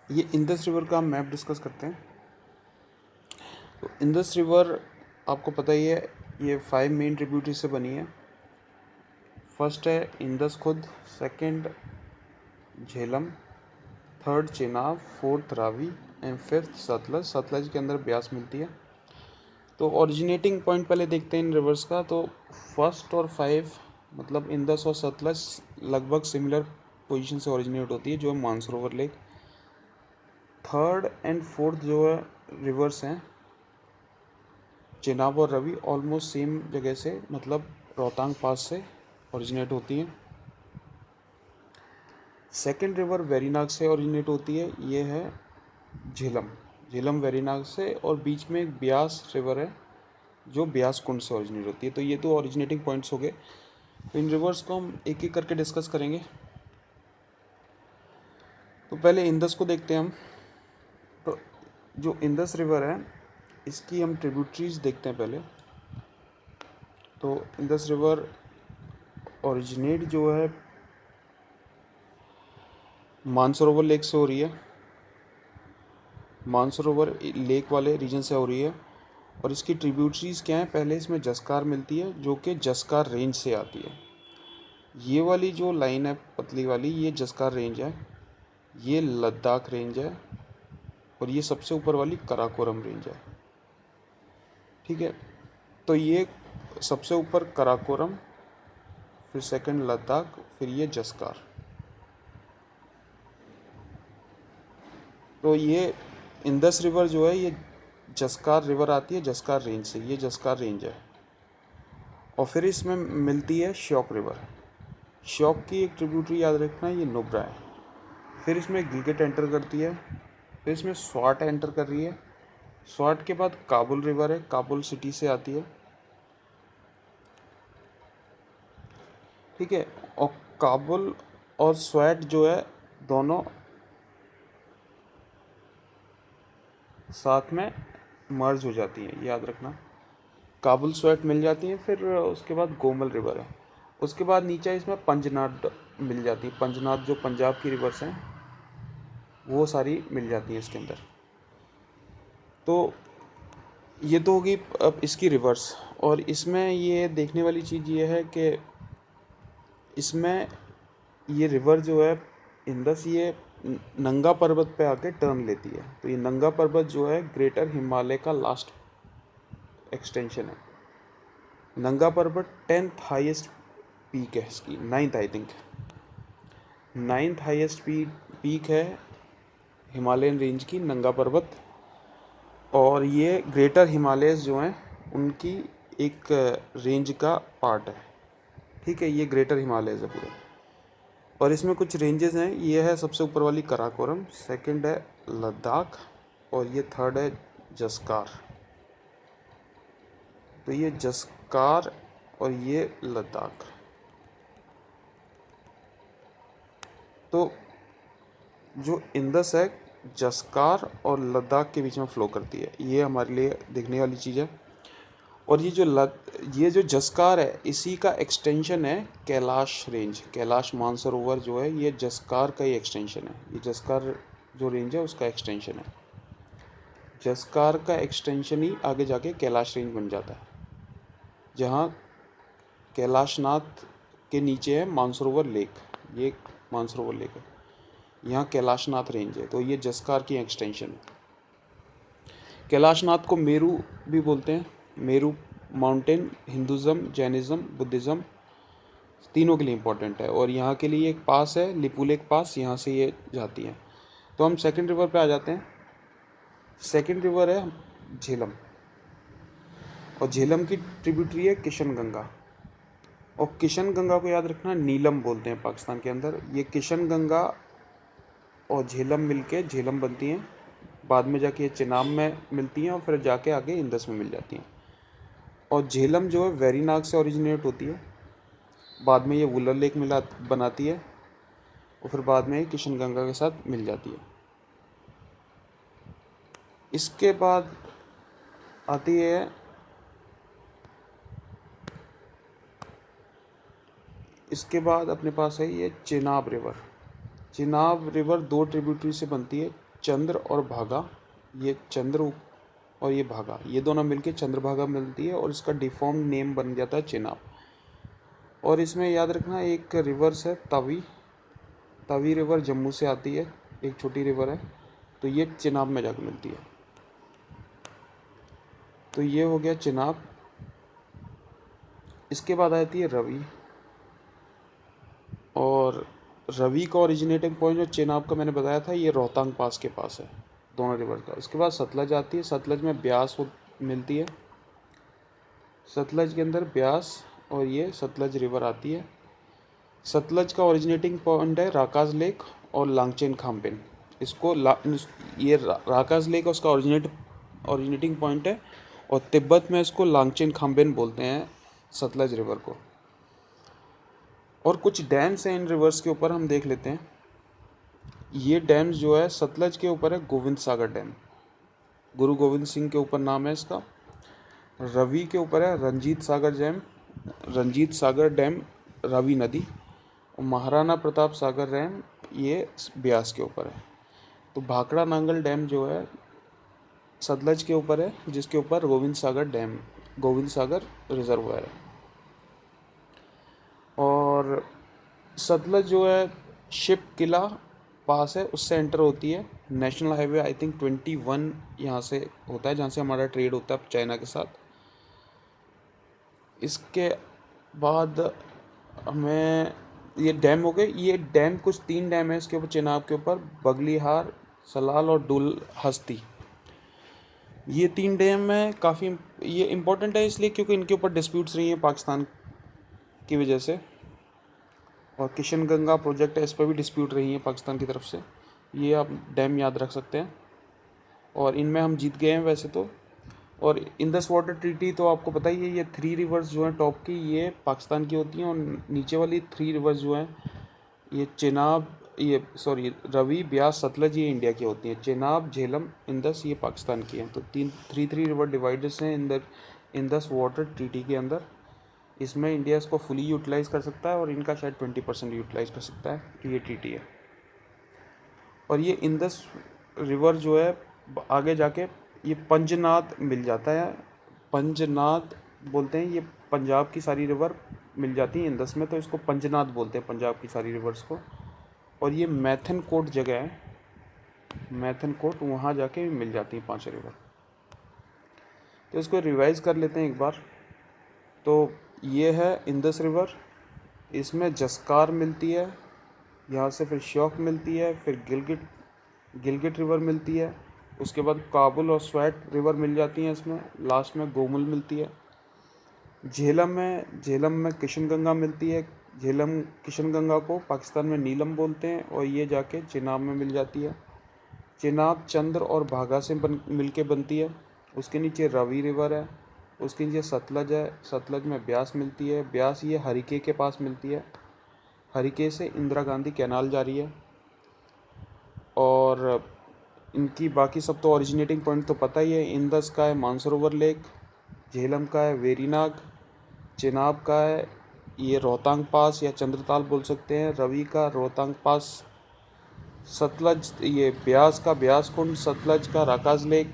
ये Indus river का हम मैप डिस्कस करते हैं। तो इंडस रिवर आपको पता ही है, ये 5 मेन ट्रिब्यूटरी से बनी है। फर्स्ट है इंडस खुद, second Jhelum, third Chenab, fourth Ravi and fifth Sutlej. Sutlej के अंदर ब्यास मिलती है। तो ओरिजिनेटिंग पॉइंट पहले देखते हैं इन रिवर्स का। तो फर्स्ट और 5 मतलब इंडस और सतलज लगभग सिमिलर पोजीशन से ओरिजिनेट होती है, जो है Mansarovar lake. Third and fourth जो है रिवर्स हैं चेनाब और रवि, ऑलमोस्ट सेम जगह से, मतलब रोहतांग पास से ओरिजिनेट होती हैं। सेकेंड रिवर वेरीनाग से ओरिजिनेट होती है, ये है झेलम। झेलम वेरीनाग से, और बीच में एक ब्यास रिवर है जो ब्यास कुंड से ओरिजिनेट होती है। तो ये तो ओरिजिनेटिंग पॉइंट्स हो गए। तो इन रिवर्स को हम एक एक करके डिस्कस करेंगे। तो पहले इंडस को देखते हैं हम। तो जो इंडस रिवर है इसकी हम ट्रिब्यूटरीज देखते हैं पहले। तो इंडस रिवर ओरिजिनेट जो है मानसरोवर लेक से हो रही है, मानसरोवर लेक वाले रीजन से हो रही है। और इसकी ट्रिब्यूटरीज क्या हैं, पहले इसमें जसकार मिलती है जो कि जसकार रेंज से आती है। ये वाली जो लाइन है पतली वाली, ये जसकार रेंज है, ये लद्दाख रेंज है, और ये सबसे ऊपर वाली कराकोरम रेंज है। ठीक है, तो ये सबसे ऊपर कराकोरम, फिर सेकंड लद्दाख, फिर ये जसकार। तो ये इंडस रिवर जो है ये जसकार रिवर आती है, जसकार रेंज से, ये जसकार रेंज है। और फिर इसमें मिलती है श्योक रिवर। श्योक की एक ट्रिब्यूटरी याद रखना, ये नुब्रा है। फिर इसमें गिलगित एंटर करती है, फिर इसमें स्वाट एंटर कर रही है। स्वाट के बाद काबुल रिवर है, काबुल सिटी से आती है। ठीक है, और काबुल और स्वैट जो है दोनों साथ में मर्ज हो जाती हैं, याद रखना। काबुल स्वैट मिल जाती हैं, फिर उसके बाद गोमल रिवर है। उसके बाद नीचे इसमें पंजनाद मिल जाती है। पंजनाद जो पंजाब की रिवर्स हैं वो सारी मिल जाती हैं इसके अंदर। तो ये तो होगी अब इसकी रिवर्स। और इसमें ये देखने वाली चीज़ ये है कि इसमें ये रिवर जो है इंडस, ये नंगा पर्वत पे आके टर्न लेती है। तो ये नंगा पर्वत जो है ग्रेटर हिमालय का लास्ट एक्सटेंशन है। नंगा पर्वत 10th हाईएस्ट पीक है इसकी, 9th I think, 9th highest peak है हिमालयन रेंज की नंगा पर्वत। और ये ग्रेटर हिमालयस जो हैं उनकी एक रेंज का पार्ट है। ठीक है, ये ग्रेटर हिमालयस है पूरे। और इसमें कुछ रेंजेस हैं, ये है सबसे ऊपर वाली कराकोरम, सेकंड है लद्दाख, और ये थर्ड है जसकार। तो ये जसकार और ये लद्दाख। तो जो इंडस है जसकार और लद्दाख के बीच में फ़्लो करती है, ये हमारे लिए देखने वाली चीज़ है। और ये जो जसकार है इसी का एक्सटेंशन है कैलाश रेंज। कैलाश मानसरोवर जो है ये जसकार का ही एक्सटेंशन है। ये जसकार जो रेंज है उसका एक्सटेंशन है। जसकार का एक्सटेंशन ही आगे जाके कैलाश रेंज बन जाता है, जहाँ कैलाशनाथ के नीचे है मानसरोवर लेक। ये मानसरोवर लेक है, यहाँ कैलाशनाथ रेंज है। तो ये जसकार की एक्सटेंशन है। कैलाशनाथ को मेरू भी बोलते हैं। Meru mountain Hinduism, Jainism, Buddhism तीनों के लिए इम्पोर्टेंट है। और यहाँ के लिए एक पास है लिपुलेक पास, यहाँ से ये जाती है। तो हम सेकंड रिवर पे आ जाते हैं। सेकंड रिवर है झेलम, और झेलम की ट्रिब्यूटरी है किशन गंगा। और किशन गंगा को याद रखना नीलम बोलते हैं पाकिस्तान के अंदर। ये किशन गंगा और झेलम मिलके झेलम बनती हैं, बाद में जाके ये चेनाब में मिलती हैं, और फिर जाके आगे इंडस में मिल जाती हैं। और झेलम जो है वेरीनाग से ओरिजिनेट होती है, बाद में ये वुलर लेक मिला बनाती है, और फिर बाद में किशन गंगा के साथ मिल जाती है। इसके बाद आती है इसके बाद अपने पास है ये चेनाब रिवर। चेनाब रिवर दो ट्रिब्यूटरी से बनती है, चंद्र और भागा, ये चंद्र और ये भागा, ये दोनों मिलके चंद्रभागा मिलती है और इसका डिफॉर्म नेम बन जाता है चेनाब। और इसमें याद रखना एक रिवर्स है तवी, तवी रिवर जम्मू से आती है, एक छोटी रिवर है, तो ये चेनाब में जाकर मिलती है। तो ये हो गया चेनाब। इसके बाद आती है रवि, और रवि का ओरिजिनेटिंग पॉइंट जो चेनाब का मैंने बताया था, ये रोहतांग पास के पास है, दोनों रिवर का। उसके बाद सतलज आती है, सतलज में ब्यास मिलती है, सतलज के अंदर ब्यास और ये सतलज रिवर आती है। सतलज का ओरिजिनेटिंग पॉइंट है राकाज लेक और लांगचेन खाम्पेन। इसको ये राकाज लेक उसका ओरिजिनेटिंग पॉइंट है, और तिब्बत में इसको लांगचेन खाम्पेन बोलते हैं सतलज रिवर को। और कुछ डैम्स हैं इन रिवर्स के ऊपर, हम देख लेते हैं। ये डैम्स जो है सतलज के ऊपर है गोविंद सागर डैम, गुरु गोविंद सिंह के ऊपर नाम है इसका। रवि के ऊपर है रंजीत सागर डैम रावी नदी, और महाराणा प्रताप सागर डैम ये ब्यास के ऊपर है। तो भाखड़ा नांगल डैम जो है सतलज के ऊपर है, जिसके ऊपर गोविंद सागर रिजर्वायर है। और सतलज जो है शिप किला पास है, उससे एंटर होती है। नेशनल हाईवे आई थिंक 21 यहाँ से होता है, जहाँ से हमारा ट्रेड होता है चाइना के साथ। इसके बाद हमें ये डैम हो गए। ये डैम कुछ 3 डैम है इसके ऊपर चेनाब के ऊपर, बगलीहार, सलाल और दुलहस्ती। ये 3 डैम है, काफ़ी ये इम्पोर्टेंट है इसलिए क्योंकि इनके ऊपर डिस्प्यूट्स रही हैं पाकिस्तान की वजह से। और किशनगंगा प्रोजेक्ट है, इस पर भी डिस्प्यूट रही है पाकिस्तान की तरफ से। ये आप डैम याद रख सकते हैं, और इनमें हम जीत गए हैं वैसे तो। और इंडस वाटर ट्रीटी तो आपको पता ही है, ये 3 रिवर्स जो हैं टॉप की, ये पाकिस्तान की होती हैं, और नीचे वाली 3 रिवर्स जो हैं ये रवि, ब्यास, सतलज, ये इंडिया की होती हैं। चेनाब, झेलम, इंडस ये पाकिस्तान की हैं। तो 3 रिवर डिवाइडर्स हैं इंडस वाटर ट्रीटी के अंदर। इसमें इंडिया इसको फुली यूटिलाइज़ कर सकता है, और इनका शायद 20% यूटिलाइज़ कर सकता है, तो ये ट्रीटी है। और ये इंडस रिवर जो है आगे जाके ये पंजनाद मिल जाता है, पंजनाद बोलते हैं। ये पंजाब की सारी रिवर मिल जाती हैं इंडस में, तो इसको पंजनाद बोलते हैं पंजाब की सारी रिवर्स को। और ये मैथन कोट जगह है, मैथन कोट, वहाँ जाके मिल जाती हैं 5 रिवर। तो इसको रिवाइज़ कर लेते हैं एक बार। तो ये है इंडस रिवर, इसमें जस्कार मिलती है, यहाँ से फिर श्योक मिलती है, फिर गिलगिट रिवर मिलती है, उसके बाद काबुल और स्वैट रिवर मिल जाती हैं इसमें, लास्ट में गोमुल मिलती है। झेलम में किशनगंगा मिलती है। झेलम किशनगंगा को पाकिस्तान में नीलम बोलते हैं, और ये जाके चेनाब में मिल जाती है। चेनाब चंद्र और भागा से मिल के बनती है। उसके नीचे रवि रिवर है, उसके नीचे सतलज है, सतलज में ब्यास मिलती है, ब्यास ये हरिके के पास मिलती है, हरिके से इंदिरा गांधी कैनाल जारी है। और इनकी बाकी सब तो ओरिजिनेटिंग पॉइंट तो पता ही है। इंडस का है मानसरोवर लेक, झेलम का है वेरीनाग, चेनाब का है ये रोहतांग पास या चंद्रताल बोल सकते हैं, रवि का रोहतांग पास, सतलज ये ब्यास का ब्यास कुंड, सतलज का राकाज लेक।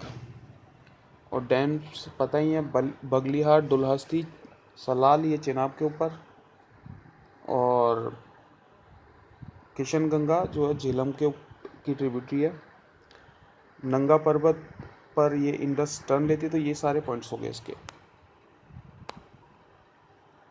और डैम्स पता ही है, बगलीहार, दुलहस्ती, सलाल ये चेनाब के ऊपर, और किशनगंगा जो है झेलम की ट्रिब्यूटरी है। नंगा पर्वत पर ये इंडस टर्न लेती है। तो ये सारे पॉइंट्स हो गए इसके।